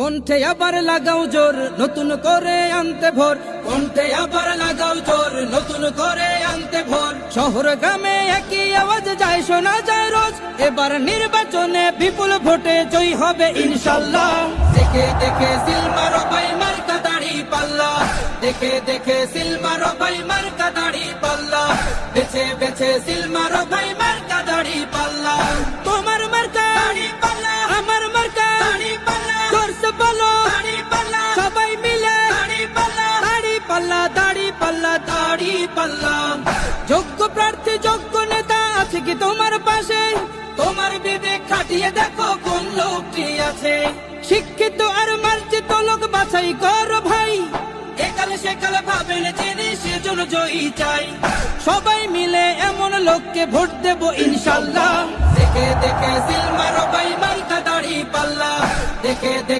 কণ্ঠে আবার লাগাও জোর নতুন করে আনতে ভোর, কণ্ঠে আবার লাগাও জোর নতুন করে আনতে ভোর। শহর গ্রামে একই আওয়াজ যায় শোনা যায় রোজ, এবার নির্বাচনে বিপুল ভোটে জয়ী হবে ইনশাল্লাহ। দেখে দেখে সিল মারো ভাই মার্কা দাড়ি পাল্লা, দেখে দেখে সিল মারো ভাই মার্কা দাড়ি পাল্লা, বেছে বেছে সিল মারো ভাই মার্কা দাড়ি পাল্লা। তোমার মার্কা দাড়ি পাল্লা, আমার মার্কা দাড়ি পাল্লা, জোরসে বলো দাড়ি পাল্লা, সবাই মিলে দাড়ি পাল্লা, দাড়ি পাল্লা, দাড়ি পাল্লা, দাড়ি পাল্লা। যোগ্য প্রার্থী যোগ্য নেতা আছে কি তোমার পাশে? তোমার বিবেক খাটিয়ে দেখো কোন লোকটি আছে। শিক্ষিত আর মার্জিত লোক বাছাই করো ভাই, একালে সেকালে ভাবেন জেনে সেজন্য জয়ী চাই। সবাই মিলে এমন লোককে ভোট দেব ইনশাল্লাহ। দেখে দেখে সিল মারো ভাই মার্কা দাড়ি পাল্লা, দেখে দেখে